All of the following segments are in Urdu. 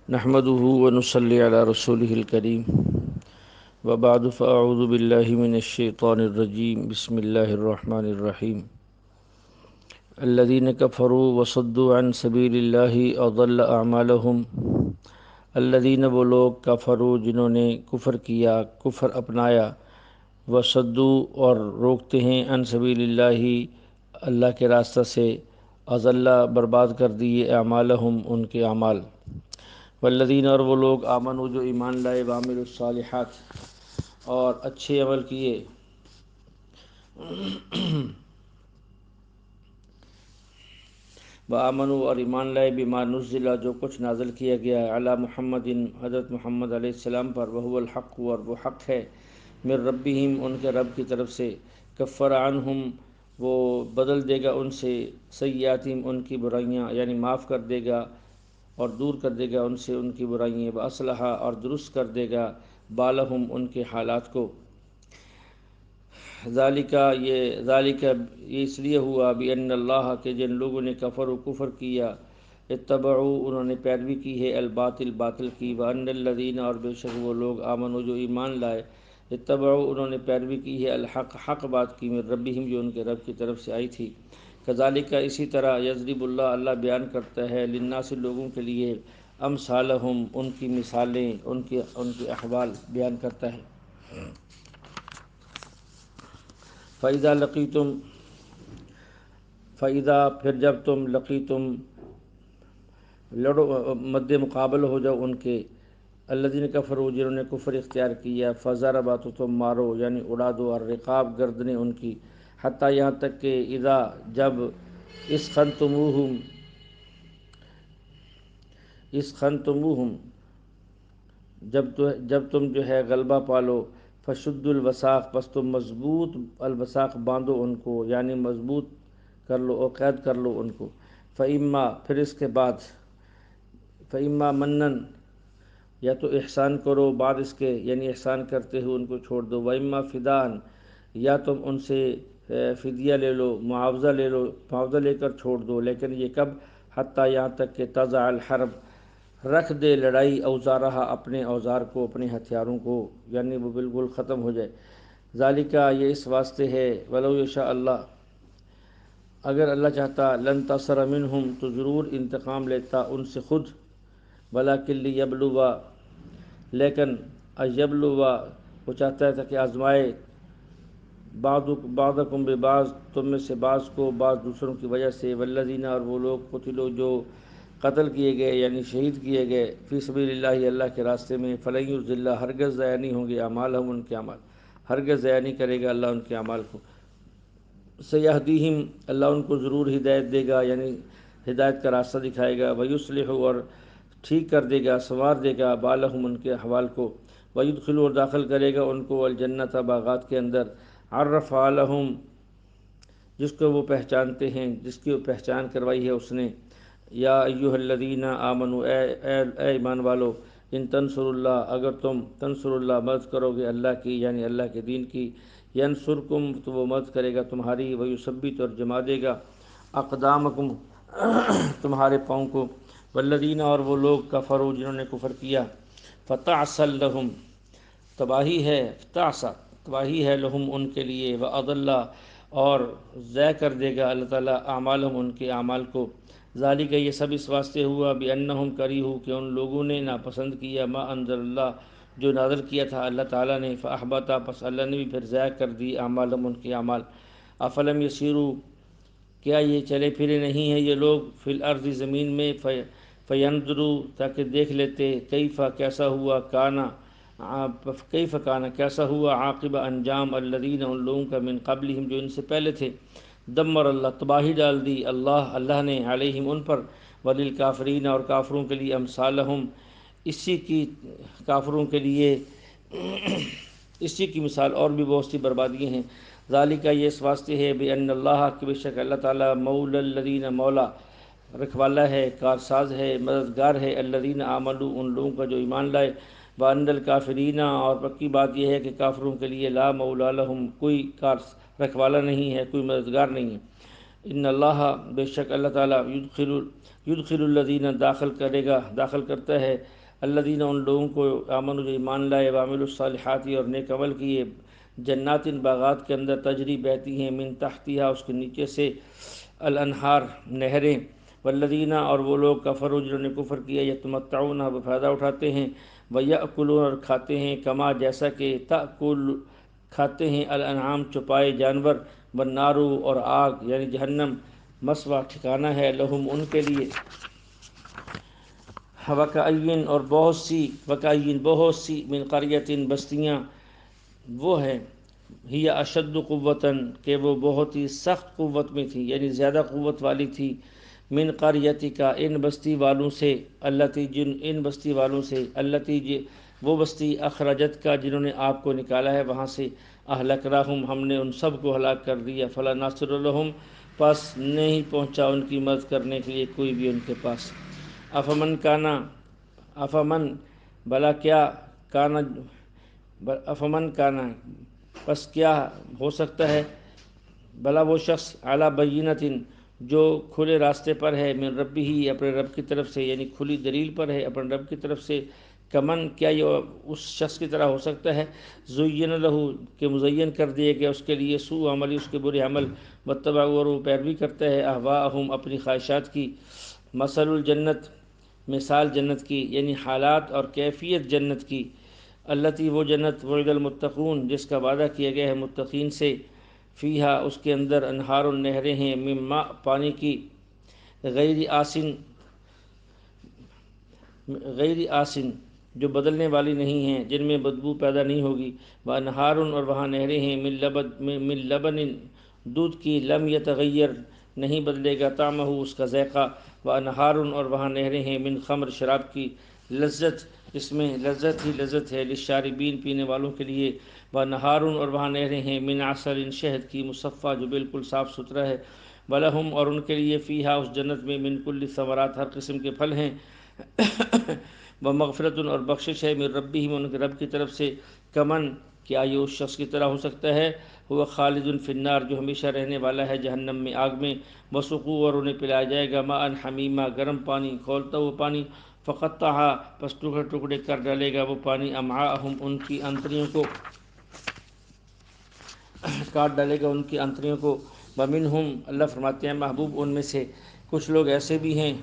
نحمده ونصلي على رسوله الكريم وبعد فأعوذ بالله من الشيطان الرجيم بسم الله الرحمن الرحيم الذين كفروا وصدوا عن سبيل الله أضل أعمالهم الذين وہ لوگ کفروا جنہوں نے کفر کیا، کفر اپنایا، وصدوا اور روکتے ہیں عن سبیل اللہ اللہ کے راستہ سے، اضل برباد کر دیے اعمالہم ان کے اعمال، والذین اور وہ لوگ آمنوا جو ایمان لائے، وعملوا الصالحات اور اچھے عمل کیے، وآمنوا اور ایمان لائے بما نزل جو کچھ نازل کیا گیا ہے علی محمد حضرت محمد علیہ السلام پر، وہو الحق اور وہ حق ہے، من ربہم ان کے رب کی طرف سے، کفر عنہم وہ بدل دے گا ان سے، سیئاتہم ان کی برائیاں، یعنی معاف کر دے گا اور دور کر دے گا ان سے ان کی برائیاں، واصلح اور درست کر دے گا بالہم ان کے حالات کو، ذالک یہ اس لیے ہوا بأن اللہ کہ جن لوگوں نے کفر و کفر کیا، اتبعوا انہوں نے پیروی کی ہے الباطل باطل کی، وان الذین اور بے شک وہ لوگ آمنوا جو ایمان لائے، اتبعوا انہوں نے پیروی کی ہے الحق حق بات کی، من ربہم جو ان کے رب کی طرف سے آئی تھی، کذالک اسی طرح یضرب اللہ بیان کرتا ہے للناس لوگوں کے لیے، امثالہم ان کی مثالیں، ان کے احوال بیان کرتا ہے۔ فَإِذَا لَقِيتُمْ فَإِذَا پھر جب تم لقیتم لڑو مد مقابل ہو جاؤ ان کے، الذین کفروا جنہوں نے کفر اختیار کیا، فضربا تو تم مارو یعنی اڑا دو، الرقاب گردنیں ان کی، حتیٰ یہاں تک کہ اذا جب اسخنتموہم جب تم جو ہے غلبہ پالو، فشد الوثاق پس تم مضبوط الوثاق باندھو ان کو، یعنی مضبوط کر لو اور قید کر لو ان کو، فإما پھر اس کے بعد، فإما منن یا تو احسان کرو بعد اس کے، یعنی احسان کرتے ہوئے ان کو چھوڑ دو، وإما فداءً یا تم ان سے فدیہ لے لو، معاوضہ لے لو، معاوضہ لے کر چھوڑ دو، لیکن یہ کب، حتیٰ یہاں تک کہ تضع الحرب رکھ دے لڑائی اوزارہ اپنے اوزار کو، اپنے ہتھیاروں کو، یعنی وہ بالکل ختم ہو جائے، ذالک یہ اس واسطے ہے، ولو یشاء اللہ اگر اللہ چاہتا، لانتصر منہم تو ضرور انتقام لیتا ان سے خود، ولکن لیبلوا لیکن یبلوا وہ چاہتا ہے کہ آزمائے، بعضکم ببعض تم میں سے بعض کو بعض دوسروں کی وجہ سے، والذین اور وہ لوگ قتلوا جو قتل کیے گئے یعنی شہید کیے گئے، فی سبیل اللہ اللہ کے راستے میں، فلن یضل ہرگز ضائع نہیں ہوں گے اعمالہم ان کے اعمال، ہرگز ضائع نہیں کرے گا اللہ ان کے اعمال کو، سیہدیہم اللہ ان کو ضرور ہدایت دے گا، یعنی ہدایت کا راستہ دکھائے گا، ویصلح اور ٹھیک کر دے گا، سنوار دے گا بالہم ان کے احوال کو، ویدخل اور داخل کرے گا ان کو الجنت باغات کے اندر، عرفها لہم جس کو وہ پہچانتے ہیں، جس کی وہ پہچان کروائی ہے اس نے، یا ایھا الذین آمنوا اے ایمان والو، ان تنصروا اللہ اگر تم تنصر اللہ مدد کرو گے اللہ کی، یعنی اللہ کے دین کی، ینصرکم تو وہ مدد کرے گا تمہاری، ویثبت اور جما دے گا اقدامکم تمہارے پاؤں کو، والذین اور وہ لوگ کفروا جنہوں نے کفر کیا، فتعسا لہم تباہی ہے، تباہی ہے لہم ان کے لیے، واضل اور ضائع کر دے گا اللہ تعالیٰ اعمالہم ان کے اعمال کو، ذالک یہ سب اس واسطے ہوا بانہم کریہوا کہ ان لوگوں نے ناپسند کیا، ما انزل اللہ جو نازل کیا تھا اللہ تعالیٰ نے، فاحبط پس اللہ نے بھی پھر ضائع کر دی اعمالہم ان کے اعمال، افلم یسیروا کیا یہ چلے پھرے نہیں ہیں یہ لوگ، فی الارض زمین میں، فینظروا تاکہ دیکھ لیتے، کیف کیسا ہوا، کیسا ہوا عاقبہ انجام، الذین ان لوگوں کا، من قبلہم جو ان سے پہلے تھے، دمر اللہ تباہی ڈال دی اللہ نے، علیہم ان پر، وللکافرین اور کافروں کے لیے، امثالہم اسی کی کافروں کے لیے اسی کی مثال اور بھی بہت سی بربادیاں ہیں، ذالک یہ اس واسطے ہے بان اللہ کہ بے شک اللہ تعالیٰ مولا الذین مولا رکھوالا ہے، کارساز ہے، مددگار ہے، الذین آمنوا ان لوگوں کا جو ایمان لائے، وان الکافرین اور پکی بات یہ ہے کہ کافروں کے لیے لا مولا لہم کوئی رکھوالا نہیں ہے، کوئی مددگار نہیں ہے، ان اللہ بے شک اللہ تعالیٰ یدخل الذین داخل کرتا ہے الذین ان لوگوں کو آمنوا جو ایمان لائے وعملوا الصالحات اور نیک عمل کیے جنات باغات کے اندر تجری بہتی ہیں من تحتہا اس کے نیچے سے الانہار نہریں والذین اور وہ لوگ کفروا جنہوں نے کفر کیا یتمتعون وہ فائدہ اٹھاتے ہیں ویأکلون اور کھاتے ہیں کما جیسا کہ تأکل کھاتے ہیں الانعام چپائے جانور والنار اور آگ یعنی جہنم مسوا ٹھکانہ ہے لہم ان کے لیے وکأین اور بہت سی من قریۃ بستیاں وہ ہیں ہی اشد قوتاً کہ وہ بہت ہی سخت قوت میں تھی یعنی زیادہ قوت والی تھی من قریتی کا ان بستی والوں سے وہ بستی اخرجت کا جنہوں نے آپ کو نکالا ہے وہاں سے اہلکناہم ہم نے ان سب کو ہلاک کر دیا فلا ناصر لہم پس نہیں پہنچا ان کی مدد کرنے کے لیے کوئی بھی ان کے پاس افمن کانا پس کیا ہو سکتا ہے بلا وہ شخص اعلیٰ بینۃ جو کھلے راستے پر ہے من ربی ہی اپنے رب کی طرف سے یعنی کھلی دلیل پر ہے اپنے رب کی طرف سے کمن کیا یہ اس شخص کی طرح ہو سکتا ہے زین لہو کہ مزین کر دیے گیا اس کے لیے سوء عملی اس کے برے عمل واتبعوا اور وہ پیروی کرتا ہے اہواءہم اپنی خواہشات کی مثل الجنت مثال جنت کی یعنی حالات اور کیفیت جنت کی التی وہ جنت وعد المتقون جس کا وعدہ کیا گیا ہے متقین سے فیہا اس کے اندر انہار النہریں ہیں من ماء پانی کی غیر آسن جو بدلنے والی نہیں ہیں جن میں بدبو پیدا نہیں ہوگی وانہار اور وہاں نہریں ہیں من لبن دودھ کی لم یتغیر نہیں بدلے گا طعمہ اس کا ذائقہ وانہار اور وہاں نہریں ہیں من خمر شراب کی لذت جس میں لذت ہی لذت ہے للشاربین پینے والوں کے لیے وانہار اور وہاں نہریں ہیں من عسل شہد کی مصفہ جو بالکل صاف ستھرا ہے ولہم اور ان کے لیے فیہا اس جنت میں من کل ثمرات ہر قسم کے پھل ہیں ومغفرت اور بخشش ہے من ربہم ان کے رب کی طرف سے کمن کیا یہ اس شخص کی طرح ہو سکتا ہے وہ خالد فی النار جو ہمیشہ رہنے والا ہے جہنم میں آگ میں وسقوا اور انہیں پلایا جائے گا ماء حمیما گرم پانی کھولتا ہوا پانی فقطع پس ٹکڑے ٹکڑے کر ڈالے گا وہ پانی امعاءہم ان کی انتڑیوں کو کاٹ ڈالے گا ان کی انتڑیوں کو ومنہم اللہ فرماتے ہیں محبوب ان میں سے کچھ لوگ ایسے بھی ہیں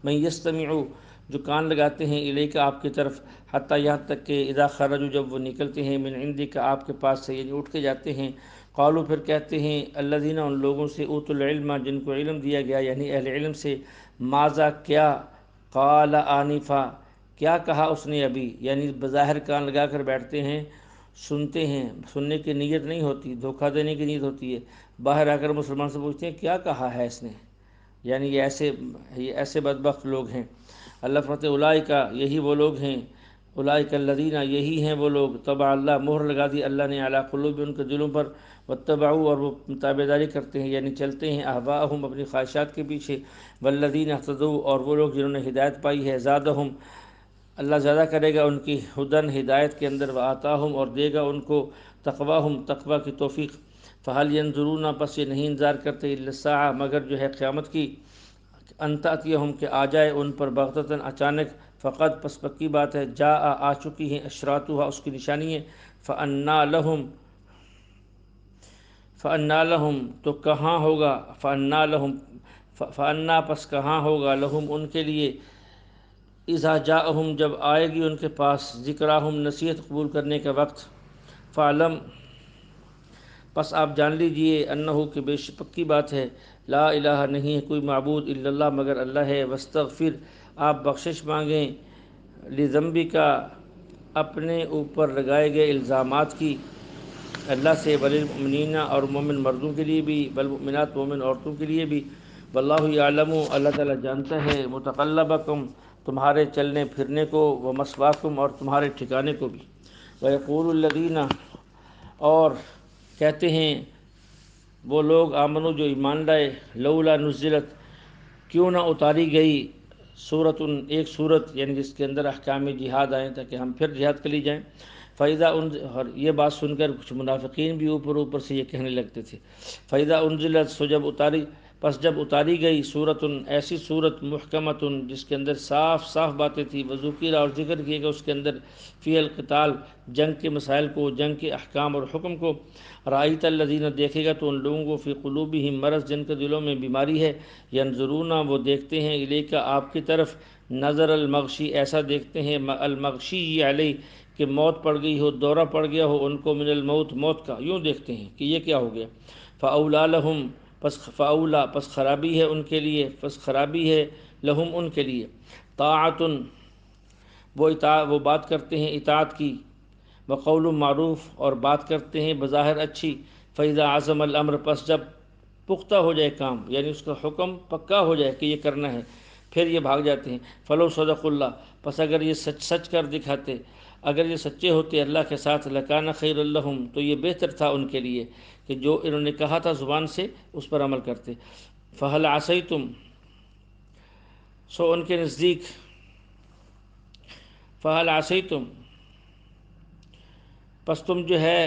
من یستمع جو کان لگاتے ہیں الیک آپ کی طرف حتیٰ یہاں تک کہ اذا خرجوا جب وہ نکلتے ہیں من عندک آپ کے پاس سے یعنی اٹھ کے جاتے ہیں قالوا پھر کہتے ہیں الذین ان لوگوں سے اوتوا العلم جن کو علم دیا گیا یعنی اہل علم سے ماذا کیا قال آنفا کیا کہا اس نے ابھی یعنی بظاہر کان لگا کر بیٹھتے ہیں سنتے ہیں سننے کی نیت نہیں ہوتی دھوکہ دینے کی نیت ہوتی ہے باہر آ کر مسلمان سے پوچھتے ہیں کیا کہا ہے اس نے یعنی یہ ایسے بدبخت لوگ ہیں اللہ فرماتے اولئک یہی وہ لوگ ہیں اولئک الذین یہی ہیں وہ لوگ طبع اللہ مہر لگا دی اللہ نے علی قلوب ان کے دلوں پر واتبعوا اور وہ تابعداری کرتے ہیں یعنی چلتے ہیں اہواءہم اپنی خواہشات کے پیچھے والذین اهتدوا اور وہ لوگ جنہوں نے ہدایت پائی ہے زادہم اللہ زیادہ کرے گا ان کی ہدن ہدایت کے اندر وآتاہم اور دے گا ان کو تقواہم تقوی کی توفیق فہل ینظرون پس یہ نہیں انتظار کرتے الا الساعہ مگر جو ہے قیامت کی ان تأتیہم کہ آ جائے ان پر بغتتاً اچانک فقط پس پکی بات ہے جاء آ چکی ہیں اشراطها اس کی نشانی ہے فأنا لہم تو کہاں ہوگا فأنا پس کہاں ہوگا لہم ان کے لیے اذا جاءہم جب آئے گی ان کے پاس ذکراہم نصیحت قبول کرنے کا وقت فعلم پس آپ جان لیجئے انہو کہ بے شک پکی بات ہے لا الہ نہیں ہے کوئی معبود الا اللہ مگر اللہ ہے واستغفر آپ بخشش مانگیں لذنبک اپنے اوپر لگائے گئے الزامات کی اللہ سے وللمؤمنین اور مومن مردوں کے لیے بھی والمؤمنات مومن عورتوں کے لیے بھی واللہ یعلم اللہ تعالیٰ جانتا ہے متقلبکم تمہارے چلنے پھرنے کو ومثواکم اور تمہارے ٹھکانے کو بھی ویقول الذین اور کہتے ہیں وہ لوگ آمنو جو ایمان لائے لولا نزلت کیوں نہ اتاری گئی ایک صورت یعنی جس کے اندر احکام جہاد آئیں تاکہ ہم پھر جہاد کے لیے جائیں اور یہ بات سن کر کچھ منافقین بھی اوپر سے یہ کہنے لگتے تھے فَإِذَا أُنزِلَتْ سو جب اتاری پس جب اتاری گئی صورتن ایسی صورت محکمتن جس کے اندر صاف صاف باتیں تھیں، وذکر اور ذکر کیے گئے اس کے اندر فی القتال جنگ کے مسائل کو، جنگ کے احکام اور حکم کو، رأیت الذین دیکھے گا تو ان لوگوں کو فی قلوبہم مرض جن کے دلوں میں بیماری ہے، ینظرون وہ دیکھتے ہیں الیک آپ کی طرف، نظر المغشی ایسا دیکھتے ہیں المغشی علیہ کہ موت پڑ گئی ہو، دورہ پڑ گیا ہو ان کو، من الموت موت کا، یوں دیکھتے ہیں کہ یہ کیا ہو گیا۔ فاولا لہم فاولا پس خرابی ہے ان کے لیے، پس خرابی ہے لہم ان کے لیے، طاعتن وہ بات کرتے ہیں اطاعت کی، وقول معروف اور بات کرتے ہیں بظاہر اچھی، فاذا عزم الامر پس جب پختہ ہو جائے کام، یعنی اس کا حکم پکا ہو جائے کہ یہ کرنا ہے، پھر یہ بھاگ جاتے ہیں۔ فلو صدق اللہ پس اگر یہ سچ کر دکھاتے، اگر یہ سچے ہوتے اللہ کے ساتھ، لکان خیر لہم تو یہ بہتر تھا ان کے لیے کہ جو انہوں نے کہا تھا زبان سے اس پر عمل کرتے۔ فہل عصیتم سو ان کے نزدیک، فہل عصیتم پس تم جو ہے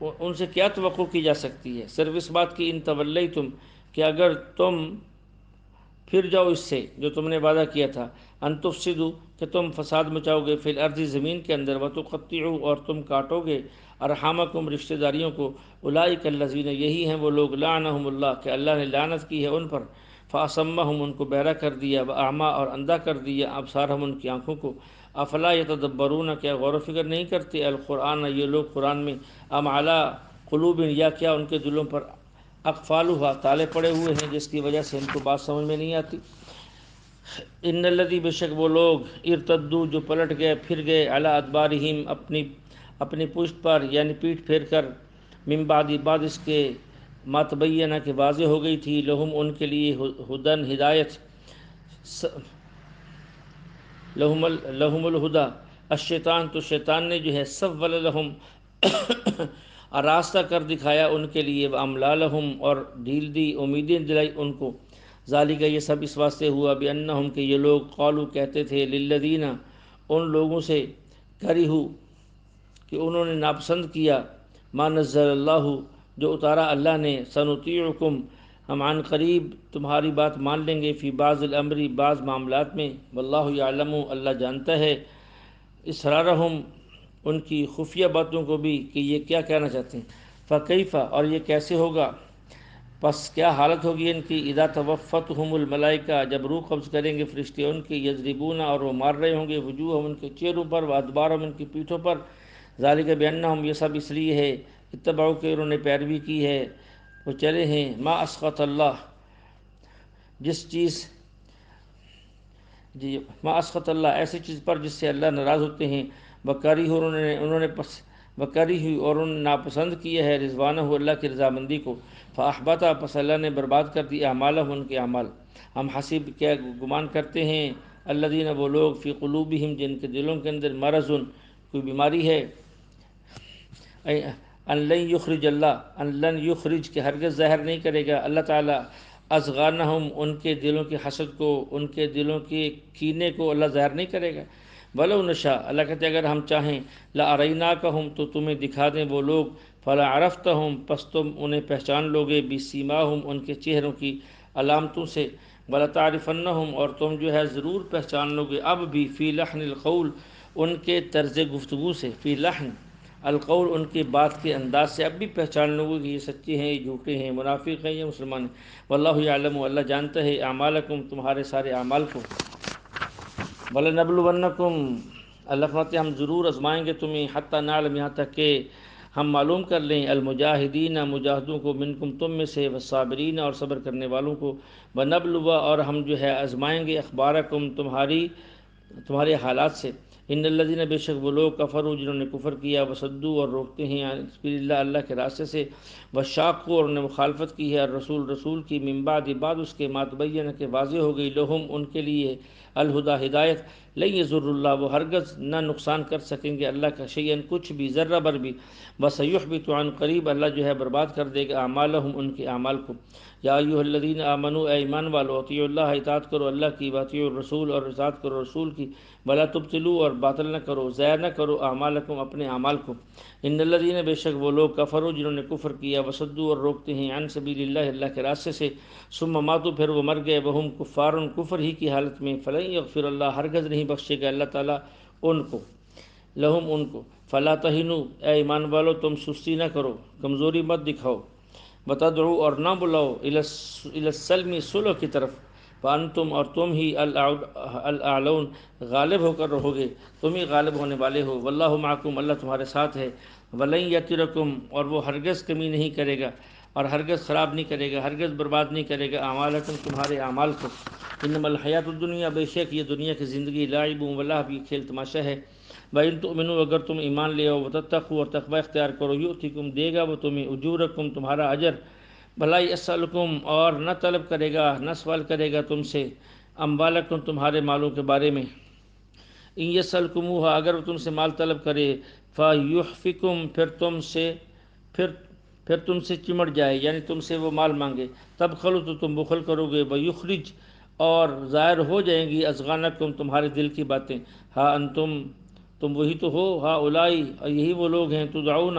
ان سے کیا توقع کی جا سکتی ہے، صرف اس بات کی، ان تولیتم کہ اگر تم پھر جاؤ اس سے جو تم نے وعدہ کیا تھا، ان تفسدوا کہ تم فساد مچاؤ گے، فی الارض زمین کے اندر، وتقطعوا اور تم کاٹو گے، ارحامکم رشتہ داریوں کو، اولئک الذین یہی ہیں وہ لوگ، لعنہم اللہ کہ اللہ نے لعنت کی ہے ان پر، فاصمہم ان کو بہرا کر دیا، واعمی اور اندھا کر دیا، ابصارہم ان کی آنکھوں کو، افلا یتدبرون کیا غور و فکر نہیں کرتے، القرآن یہ لوگ قرآن میں، ام علی قلوب یا کیا ان کے دلوں پر اقفالها تالے پڑے ہوئے ہیں جس کی وجہ سے ان کو بات سمجھ میں نہیں آتی۔ ان الذی بے شک وہ لوگ، ارتدوا جو پلٹ گئے پھر گئے، علی ادبارہم اپنی پشت پر یعنی پیٹھ پھیر کر، من بعد اس کے، ما تبینہ کہ واضح ہو گئی تھی، لہم ان کے لیے، ہدن ہدایت، لہم الہدا، الشیطان تو شیطان نے جو ہے، سول لہم راستہ کر دکھایا ان کے لیے، واملالہم اور ڈھیل دی، امیدیں دلائی ان کو، ذالک یہ سب اس واسطے ہوا، بانہم کہ یہ لوگ، قالو کہتے تھے، للذین ان لوگوں سے، کرہو کہ انہوں نے ناپسند کیا، ما نزل اللہ جو اتارا اللہ نے، سنطیعکم ہم عن قریب تمہاری بات مان لیں گے، فی بعض الامر بعض معاملات میں، واللہ یعلم اللہ جانتا ہے، اسرارہم ان کی خفیہ باتوں کو بھی کہ یہ کیا کہنا چاہتے ہیں، فکیف اور یہ کیسے ہوگا، پس کیا حالت ہوگی ان کی، اذا توفتہم الملائکہ جب روح قبض کریں گے فرشتے ان کی، یضربون اور وہ مار رہے ہوں گے، وجوہہم ان کے چہروں پر، وادبارہم ان کی پیٹھوں پر، ذالک بانہم یہ سب اس لیے ہے، اتبعوا کہ انہوں نے پیروی کی ہے، وہ چلے ہیں، ما اسخط اللہ جس چیز، جی ما اسخط اللہ ایسی چیز پر جس سے اللہ ناراض ہوتے ہیں، وکریہ انہوں نے وکریہ اور انہوں نے ناپسند کیا ہے، رضوانہ اللہ کی رضامندی کو، فاحبط پس اللہ نے برباد کر دی اعمالہم ان کے اعمال، ہم حسیب کیا گمان کرتے ہیں، الذین وہ لوگ، فی قلوبہم جن کے دلوں کے اندر مرض کوئی بیماری ہے، ان لن یخرج کہ ہرگز ظاہر نہیں کرے گا اللہ تعالیٰ، اضغانہم ان کے دلوں کے حسد کو، ان کے دلوں کے کینے کو اللہ ظاہر نہیں کرے گا، ولو نشاء اللہ کہتے اگر ہم چاہیں، لاریناکہم تو تمہیں دکھا دیں وہ لوگ، فلا عرفتہم پس تم انہیں پہچان لوگے، بسیماہم ان کے چہروں کی علامتوں سے، ولتعرفنہم اور تم جو ہے ضرور پہچان لوگے اب بھی، فی لحن القول ان کے طرز گفتگو سے، فی لحن القول ان کی بات کے انداز سے اب بھی پہچان لوگے کہ یہ سچے ہیں، یہ جھوٹے ہیں، منافق ہیں، یہ مسلمان ہیں، واللہ یعلم اللہ جانتا ہے، اعمالکم تمہارے سارے اعمال کو، وَلَنَبْلُوَنَّكُمْ اللہ فرماتے ہیں ہم ضرور آزمائیں گے تمہیں، حتی نعلم یہاں تک کہ ہم معلوم کر لیں، المجاہدین مجاہدوں کو، منکم تم میں سے، والصابرین اور صبر کرنے والوں کو، وَنَبْلُوَ اور ہم جو ہے آزمائیں گے، اخبارکم تمہارے حالات سے، ان الذین بے شک وہ لوگ، کفروا جنہوں نے کفر کیا، وصدوا اور روکتے ہیں، عن سبیل اللہ اللہ کے راستے سے، وشاقوا اور انہوں نے مخالفت کی ہے، رسول کی، من بعد اس کے، ما تبین کہ واضح ہو گئی، لہم ان کے لیے، الہدا ہدایت، لن یضر اللہ وہ ہرگز نہ نقصان کر سکیں گے اللہ کا، شیئن کچھ بھی، ذرہ بر بھی، وسیحبط عن قریب اللہ جو ہے برباد کر دے گا اعمالہم ان کے اعمال کو، یا ایھا الذین آمنوا، اے ایمان والو، اطیعوا اللہ، اطاعت کرو اللہ کی، واطیعوا الرسول، اور اطاعت کرو رسول کی، ولا تبطلوا، اور باطل نہ کرو، ضائع نہ کرو اعمالکم، اپنے اعمال کو، ان الذین، بے شک وہ لوگ، کفروا، جنہوں نے کفر کیا، وصدوا، اور روکتے ہیں، عن سبیل اللہ، اللہ کے راستے سے، ثم ماتوا، پھر وہ مر گئے، وہم کفار، کفر ہی کی حالت میں، فلن یغفر اللہ، ہرگز نہیں بخشے گا اللہ تعالیٰ ان کو، لہم ان کو، فلا تہنوا، اے ایمان والو تم سستی نہ کرو، کمزوری مت دکھاؤ، وتدعوا، اور نہ بلاؤ، الی السلم، صلح کی طرف، وانتم، اور تم ہی الاعلون، غالب ہو کر رہو گے، تم ہی غالب ہونے والے ہو، واللہ معکم، اللہ تمہارے ساتھ ہے، ولن یترکم، اور وہ ہرگز کمی نہیں کرے گا، اور ہرگز خراب نہیں کرے گا، ہرگز برباد نہیں کرے گا اعمالکم، تمہارے اعمال کو، انما الحیات الدنیا، بے شک یہ دنیا کی زندگی، لعب ولہو، یہ کھیل تماشا ہے، وَإِن تُؤْمِنُوا، اگر تم ایمان لے آؤ، وَتَتَّقُوا، اور تقوی اختیار کرو، یؤتکم، دے گا وہ تمہیں، اجورکم، تمہارا اجر، بھلا یسألکم، اور نہ طلب کرے گا، نہ سوال کرے گا تم سے، اموالکم، تمہارے مالوں کے بارے میں، ان یسألکموہا، اگر وہ تم سے مال طلب کرے، فیحفکم، پھر تم سے چمٹ جائے، یعنی تم سے وہ مال مانگے، تب خلو، تو تم بخل کرو گے، ویخرج، اور ظاہر ہو جائیں گی، اذغانکم، تمہارے دل کی باتیں، ہاں انتم، تم وہی تو ہو، ہاں اولائی، یہی وہ لوگ ہیں، تدعون،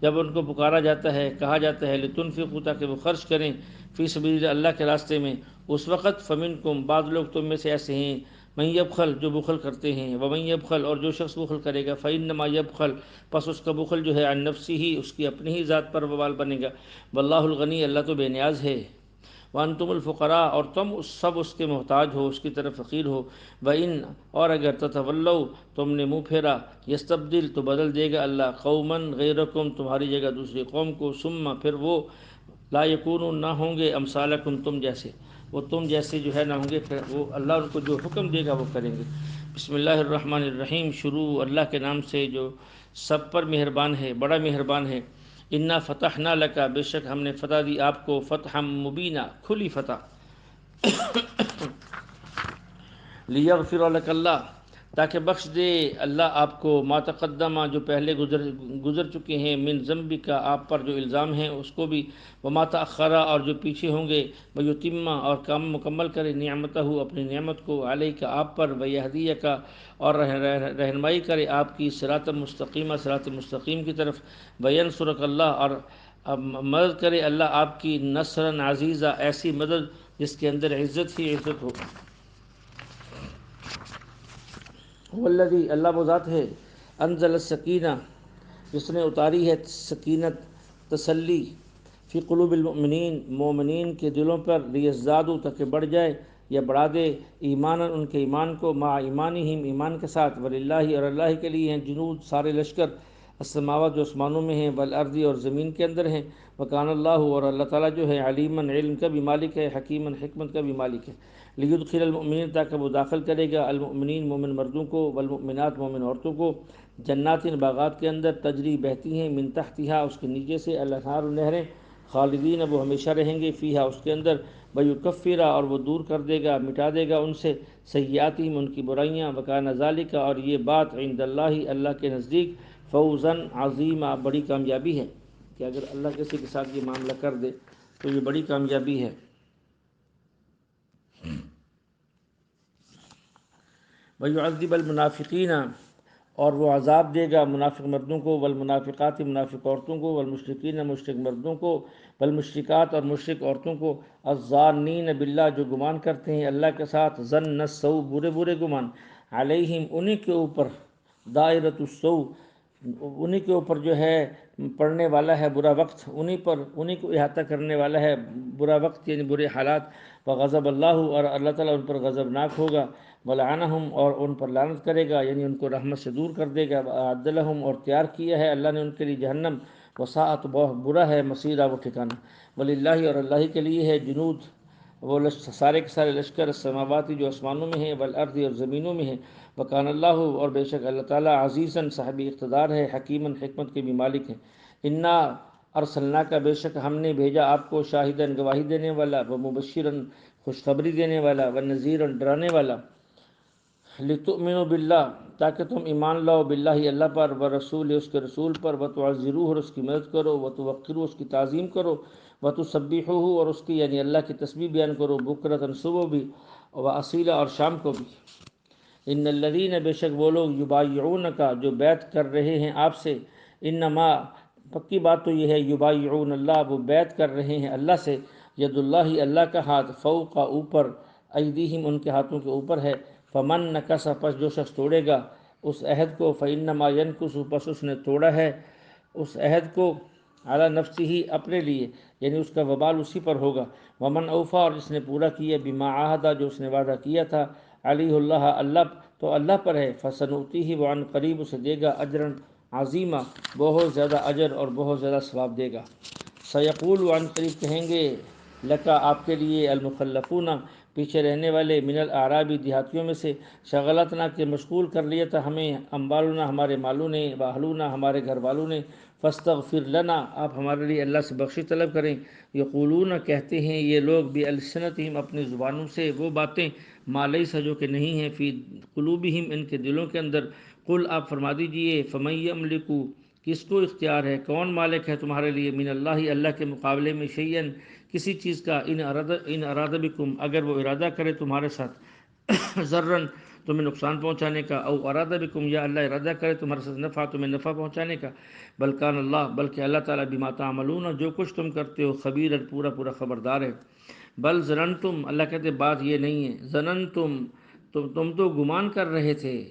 جب ان کو پکارا جاتا ہے، کہا جاتا ہے، لتنفقوا، تاکہ وہ خرچ کریں، فی سبیل اللہ کے راستے میں، اس وقت، فمنکم، بعض لوگ تم میں سے ایسے ہیں، من یبخل، جو بخل کرتے ہیں، ومن یبخل، اور جو شخص بخل کرے گا، فانما یبخل، پس اس کا بخل جو ہے، عن نفسہ، اس کی اپنی ہی ذات پر وبال بنے گا، واللہ الغنی، اللہ تو بے نیاز ہے، وانتم الفقراء، اور تم سب اس کے محتاج ہو، اس کی طرف فقیر ہو، وَإِن، اور اگر تتولوا، تم نے منہ پھیرا، یستبدل، تو بدل دے گا اللہ، قوما غیرکم، تمہاری جگہ دوسری قوم کو، ثم، پھر وہ، لا یکونوا، نہ ہوں گے، امثالکم، تم جیسے، وہ تم جیسے جو ہے نہ ہوں گے، پھر وہ اللہ ان کو جو حکم دے گا وہ کریں گے۔ بسم اللہ الرحمن الرحیم، شروع اللہ کے نام سے جو سب پر مہربان ہے، بڑا مہربان ہے۔ انا فتحنا لک، بے شک ہم نے فتح دی آپ کو، فتحا مبینہ، کھلی فتح، لیغفر لک اللہ، تاکہ بخش دے اللہ آپ کو، ما تقدم، جو پہلے گزر چکے ہیں، من ذنبک، آپ پر جو الزام ہیں اس کو بھی، وما تأخر، اور جو پیچھے ہوں گے، ویتم، اور کام مکمل کرے، نعمتہ، اپنی نعمت کو، علیک، آپ پر، ویہدیک، اور رہنمائی کرے آپ کی، صراط مستقیم، صراط مستقیم کی طرف، وینصرک اللہ، اور مدد کرے اللہ آپ کی، نصرا عزیزا، ایسی مدد جس کے اندر عزت ہی عزت ہو۔ والذی، اللہ وہ ذات ہے، انزل السکینہ، جس نے اتاری ہے سکینت، تسلی، فی قلوب المؤمنین، مومنین کے دلوں پر، لیزدادوا، تاکہ بڑھ جائے یا بڑھا دے، ایمانا، ان کے ایمان کو، مع ایمانہم، ایمان کے ساتھ، وللہ، اور اللہ کے لیے ہیں، جنود، سارے لشکر، السماوات، جو آسمانوں میں ہیں، والارض، اور زمین کے اندر ہیں، وکان اللہ، اور اللہ تعالیٰ جو ہے، علیماً، علم کا بھی مالک ہے، حکیماً، حکمت کا بھی مالک ہے، لیدخل المؤمنین، تاکہ وہ داخل کرے گا، المؤمنین، مومن مردوں کو، والمؤمنات، مومن عورتوں کو، جنات، باغات کے اندر، تجری، بہتی ہیں، من تحتہا، اس کے نیچے سے، الانہار، نہریں، خالدین، وہ ہمیشہ رہیں گے، فیہا، اس کے اندر، ویکفر، اور وہ دور کر دے گا، مٹا دے گا ان سے، سیئاتہم، ان کی برائیاں، وکان ذالک، اور یہ بات، عند اللہ، اللہ کے نزدیک، فوزاً عظیما، بڑی کامیابی ہے، کہ اگر اللہ کسی کے ساتھ یہ معاملہ کر دے تو یہ بڑی کامیابی ہے۔ وَيُعَذِّبَ الْمُنَافِقِينَ، اور وہ عذاب دے گا منافق مردوں کو، والمنافقات، منافق عورتوں کو، والمشرکین، مشرک مردوں کو، والمشرکات، اور مشرک عورتوں کو، الظانین باللہ، جو گمان کرتے ہیں اللہ کے ساتھ، ظن السوء، برے برے گمان، علیہم، انہی کے اوپر، دائرۃ السوء، انہی کے اوپر جو ہے پڑنے والا ہے برا وقت، انہی کو احاطہ کرنے والا ہے برا وقت، یعنی برے حالات، وغضب اللہ، اور اللہ تعالیٰ ان پر غضبناک ہوگا، ولعنہم، اور ان پر لعنت کرے گا، یعنی ان کو رحمت سے دور کر دے گا، اعد لہم، اور تیار کیا ہے اللہ نے ان کے لیے جہنم، وساءت، بہت برا ہے مصیرہ، وہ ٹھکانہ، وللہ، اور اللہ کے لیے ہے، جنود، وہ سارے کے سارے لشکر، السماواتی، جو آسمانوں میں ہیں، والارض، اور زمینوں میں ہیں، وکان اللہ، اور بے شک اللہ تعالیٰ، عزیزاً، صاحب اقتدار ہے، حکیماً، حکمت کے بھی مالک ہیں۔ انا ارسلنا کا، بے شک ہم نے بھیجا آپ کو، شاہداً، گواہی دینے والا، و مبشراً، خوشخبری دینے والا، و نذیراً، ڈرانے والا، لتؤمنوا باللہ، تاکہ تم ایمان لاؤ باللہ اللہ پر، ورسول اس کے رسول پر، وتعزروہ اور اس کی مدد کرو، وتوقروہ اس کی تعظیم کرو، وتسبحوہ اور اس کی یعنی اللہ کی تسبیح بیان کرو، بکرۃ صبح بھی، واصیلا اور شام کو بھی۔ ان الذین بے شک وہ لوگ، یبایعونک جو بیعت کر رہے ہیں آپ سے، انما پکی بات تو یہ ہے، یبایعون اللہ وہ بیعت کر رہے ہیں اللہ سے، ید اللہ اللہ کا ہاتھ، فوق اوپر، ایدیہم ان کے ہاتھوں کے اوپر ہے، فمن نکث پس جو شخص توڑے گا اس عہد کو، فانما ینکث پس اس نے توڑا ہے اس عہد کو، علی نفسہ اپنے لیے، یعنی اس کا وبال اسی پر ہوگا، ومن اوفی اور جس نے پورا کیا، بما عاہد جو اس نے وعدہ کیا تھا، علیہ اللہ اللہ تو اللہ پر ہے، فسنؤتیہ وہ عن قریب اسے دے گا، اجرا عظیما بہت زیادہ اجر اور بہت زیادہ ثواب دے گا۔ سیقول عن قریب کہیں گے، لکا آپ کے لیے، المخلفون پیچھے رہنے والے، من الاعرابی دیہاتیوں میں سے، شغلتنا کے مشغول کر لیا تھا ہمیں، اموالنا ہمارے مالوں نے، واہلونا ہمارے گھر والوں نے، فاستغفر لنا آپ ہمارے لیے اللہ سے بخشش طلب کریں، یقولون کہتے ہیں یہ لوگ، بألسنتہم اپنی زبانوں سے وہ باتیں، ما لیس جو کہ نہیں ہے، فی قلوبہم ان کے دلوں کے اندر، قل آپ فرما دیجئے، فمن یملک کس کو اختیار ہے، کون مالک ہے تمہارے لیے، من اللہ اللہ کے مقابلے میں، شیئن کسی چیز کا، ان اراد بکم اگر وہ ارادہ کرے تمہارے ساتھ، ضرن تمہیں نقصان پہنچانے کا، او اراد بکم یا اللہ ارادہ کرے تمہارے ساتھ نفع تمہیں نفع پہنچانے کا، بلکان اللہ بلکہ اللہ تعالیٰ بما تعملون جو کچھ تم کرتے ہو، خبیر پورا پورا خبردار ہے۔ بل ظننتم اللہ کہتے بات یہ نہیں ہے، ظننتم تم تو گمان کر رہے تھے،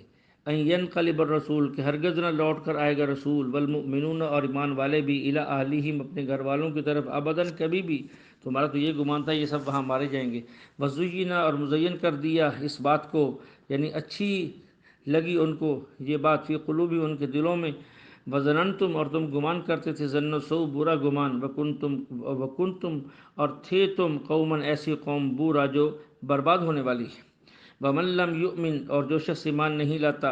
ان ینقلب الرسول کہ ہرگز نہ لوٹ کر آئے گا رسول، والمؤمنون اور ایمان والے بھی، الی اہلیہم اپنے گھر والوں کی طرف، ابداً کبھی بھی، تمہارا تو یہ گمان تھا یہ سب وہاں مارے جائیں گے، وزینا اور مزین کر دیا اس بات کو، یعنی اچھی لگی ان کو یہ بات، فی قلوب ان کے دلوں میں، وظننتم اور تم گمان کرتے تھے، ظن سو برا گمان، وکنتم اور تھے تم، قوماً ایسی قوم، بورا جو برباد ہونے والی ہے، ومن لم یؤمن اور جو شخص ایمان نہیں لاتا،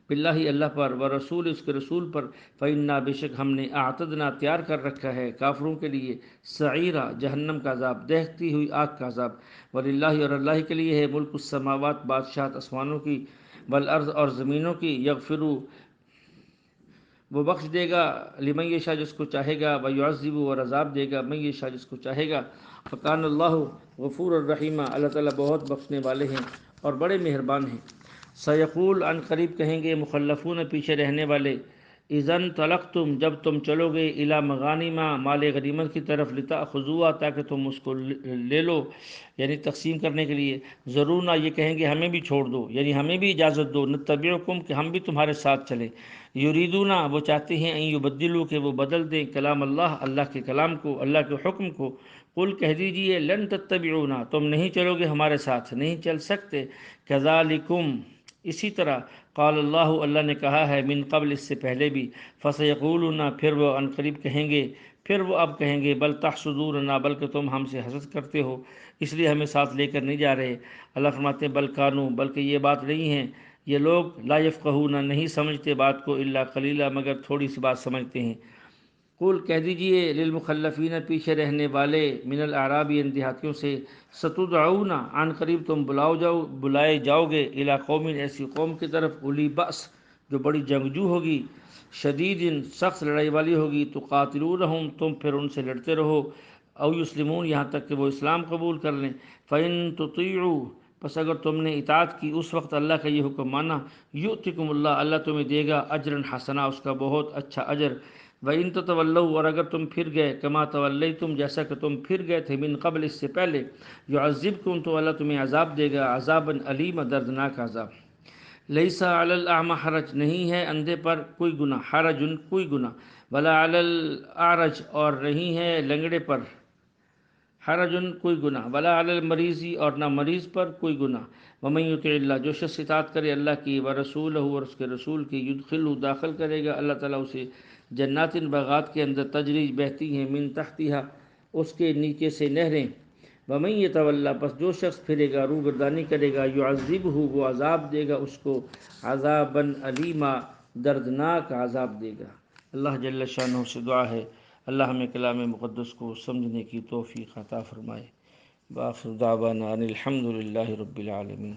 باللہ اللہ پر، ورسول اس کے رسول پر، فإنا بے شک ہم نے، اعتدنا تیار کر رکھا ہے کافروں کے لیے، سعیرا جہنم کا عذاب، دہتی ہوئی آگ کا عذاب، وللہ اور اللہ کے لیے ہے، ملک السماوات بادشاہت آسمانوں کی، والارض اور زمینوں کی، یغفرو وہ بخش دے گا، لمن یشاء جس کو چاہے گا، ویعذب اور عذاب دے گا، من یشاء جس کو چاہے گا، فکان اللہ غفور الرحیم اللہ تعالیٰ بہت بخشنے والے ہیں اور بڑے مہربان ہیں۔ سیقول عن قریب کہیں گے، مخلفون پیچھے رہنے والے، اذن طلقتم جب تم چلو گے، الی مغانم مال غنیمت کی طرف، لتأخذوها تاکہ تم اس کو لے لو، یعنی تقسیم کرنے کے لیے، ضرورنا یہ کہیں گے ہمیں بھی چھوڑ دو، یعنی ہمیں بھی اجازت دو، نتبعکم کہ ہم بھی تمہارے ساتھ چلیں، یریدونا وہ چاہتے ہیں، ان یبدلوا کہ وہ بدل دیں، کلام اللہ اللہ کے کلام کو، اللہ کے حکم کو، قل کہہ دیجئے، لن تتبعونا تم نہیں چلو گے ہمارے ساتھ، نہیں چل سکتے، کذالکم اسی طرح، قال اللہ اللہ نے کہا ہے، من قبل اس سے پہلے بھی، فسیقولون پھر وہ عن قریب کہیں گے، پھر وہ اب کہیں گے، بل تحسدوننا بلکہ تم ہم سے حسد کرتے ہو، اس لیے ہمیں ساتھ لے کر نہیں جا رہے۔ اللہ فرماتے ہیں، بل کانوا بلکہ یہ بات نہیں ہے، یہ لوگ، لا یفقہون نہیں سمجھتے بات کو، الا قلیلا مگر تھوڑی سی بات سمجھتے ہیں۔ قل کہہ دیجئے، للمخلفین پیچھے رہنے والے، من الاعراب ان دیہاتیوں سے، ستدعون عن قریب تم بلائے جاؤ گے، الی قوم ایسی قوم کی طرف، اولی بأس جو بڑی جنگجو ہوگی، شدید سخت لڑائی والی ہوگی، تقاتلونہم تم پھر ان سے لڑتے رہو، او یسلمون یہاں تک کہ وہ اسلام قبول کر لیں، فإن تطیعوا پس اگر تم نے اطاعت کی، اس وقت اللہ کا یہ حکم مانا، یؤتکم اللہ اللہ تمہیں دے گا، اجرا حسنا اس کا بہت اچھا اجر، وَإِن تَتَوَلَّوْا اور اگر تم پھر گئے، کما تولیتم جیسا کہ تم پھر گئے تھے، من قبل اس سے پہلے، یعذبکم تو اللہ تمہیں عذاب دے گا، عذابا علیم دردناک عذاب۔ لیس علی الاعمى حرج نہیں ہے اندھے پر کوئی گناہ، حرج کوئی گناہ، ولا علی الاعرج اور نہیں ہے لنگڑے پر، حرج کوئی گناہ، ولا علی المریض اور نہ مریض پر کوئی گناہ، ومن یطع اللہ جو شخص اطاعت کرے اللہ کی، ورسولہ اور اس کے رسول کی، یدخلہ داخل کرے گا اللہ تعالیٰ اسے، جنات باغات کے اندر، تجری بہتی ہیں، من تحتہا اس کے نیچے سے نہریں، ومن یتولی پس جو شخص پھرے گا روگردانی کرے گا، یعذبہ وہ عذاب دے گا اس کو، عذابا علیما دردناک عذاب دے گا۔ اللہ جل شانہ سے دعا ہے اللہ ہمیں کلام مقدس کو سمجھنے کی توفیق عطا فرمائے۔ بآخر دعوانا ان الحمد للہ رب العالمین۔